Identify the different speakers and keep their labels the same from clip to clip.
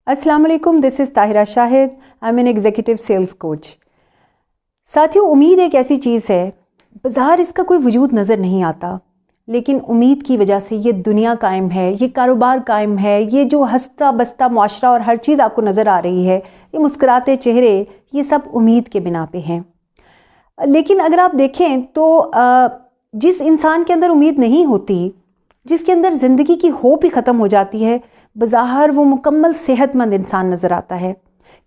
Speaker 1: अस्सलाम वालेकुम, this is Tahira Shahid. I am an executive sales coach. साथियों, उम्मीद एक ऐसी चीज़ है, बाज़ार इसका कोई वजूद नज़र नहीं आता, लेकिन उम्मीद की वजह से ये दुनिया कायम है, ये कारोबार कायम है, ये जो हंसता बसता मुआशरा और हर चीज़ आपको नज़र आ रही है, ये मुस्कुराते चेहरे, ये सब उम्मीद के बिना पे हैं। लेकिन अगर आप देखें तो जिस इंसान के अंदर उम्मीद नहीं होती, जिसके अंदर ज़िंदगी की होप ही ख़त्म हो जाती है, बज़ाहिर वो मुकम्मल सेहतमंद इंसान नज़र आता है।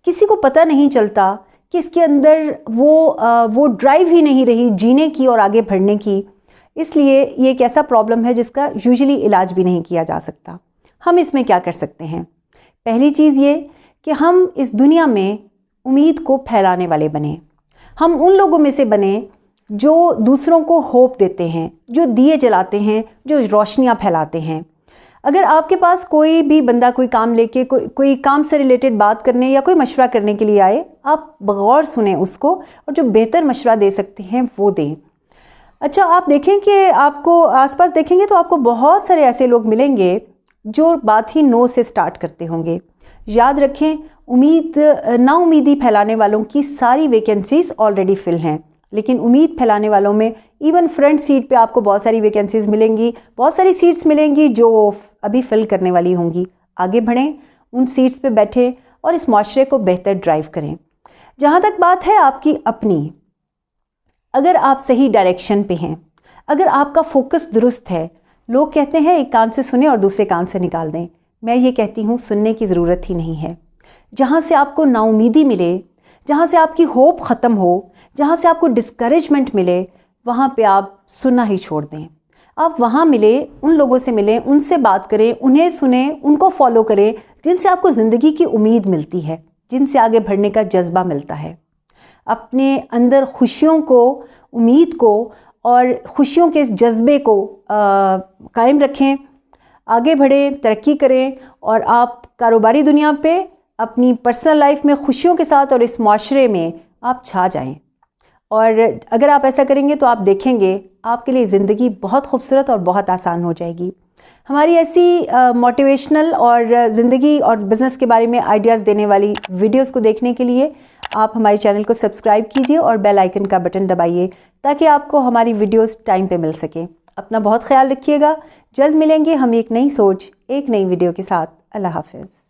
Speaker 1: किसी को पता नहीं चलता कि इसके अंदर वो ड्राइव ही नहीं रही जीने की और आगे बढ़ने की। इसलिए ये एक ऐसा प्रॉब्लम है जिसका यूजुअली इलाज भी नहीं किया जा सकता। हम इसमें क्या कर सकते हैं? पहली चीज़ ये कि हम इस दुनिया में उम्मीद को फैलाने वाले बने। हम उन लोगों में से बने जो दूसरों को होप देते हैं, जो दिए जलाते हैं, जो रोशनियाँ फैलाते हैं। अगर आपके पास कोई भी बंदा कोई काम लेके कोई काम से रिलेटेड बात करने या कोई मशवरा करने के लिए आए, आप बगौर सुने उसको और जो बेहतर मशवरा दे सकते हैं वो दें। अच्छा, आप देखें कि आपको आसपास देखेंगे तो आपको बहुत सारे ऐसे लोग मिलेंगे जो बात ही नो से स्टार्ट करते होंगे। याद रखें, नाउमीदी फैलाने वालों की सारी वैकेंसीज ऑलरेडी फिल हैं, लेकिन उम्मीद फैलाने वालों में इवन फ्रंट सीट पे आपको बहुत सारी वैकेंसीज मिलेंगी, बहुत सारी सीट्स मिलेंगी जो अभी फिल करने वाली होंगी। आगे बढ़ें, उन सीट्स पे बैठें और इस माशरे को बेहतर ड्राइव करें। जहाँ तक बात है आपकी अपनी, अगर आप सही डायरेक्शन पे हैं, अगर आपका फोकस दुरुस्त है, लोग कहते हैं एक कान से सुने और दूसरे कान से निकाल दें। मैं ये कहती हूँ सुनने की ज़रूरत ही नहीं है। जहाँ से आपको नाउमीदी मिले, जहाँ से आपकी होप ख़त्म हो, जहाँ से आपको डिस्करेजमेंट मिले, वहाँ पे आप सुनना ही छोड़ दें। आप वहाँ मिले, उन लोगों से मिलें, उनसे बात करें, उन्हें सुने, उनको फॉलो करें जिनसे आपको ज़िंदगी की उम्मीद मिलती है, जिनसे आगे बढ़ने का जज्बा मिलता है। अपने अंदर खुशियों को, उम्मीद को और खुशियों के इस जज्बे को कायम रखें, आगे बढ़ें, तरक्की करें और आप कारोबारी दुनिया पे, अपनी पर्सनल लाइफ में खुशियों के साथ और इस माशरे में आप छा जाएं। और अगर आप ऐसा करेंगे तो आप देखेंगे आपके लिए ज़िंदगी बहुत खूबसूरत और बहुत आसान हो जाएगी। हमारी ऐसी मोटिवेशनल और ज़िंदगी और बिज़नेस के बारे में आइडियाज़ देने वाली वीडियोस को देखने के लिए आप हमारे चैनल को सब्सक्राइब कीजिए और बेल आइकन का बटन दबाइए ताकि आपको हमारी वीडियोस टाइम पे मिल सकें। अपना बहुत ख्याल रखिएगा। जल्द मिलेंगे हम एक नई सोच, एक नई वीडियो के साथ। अल्लाह हाफ़िज़।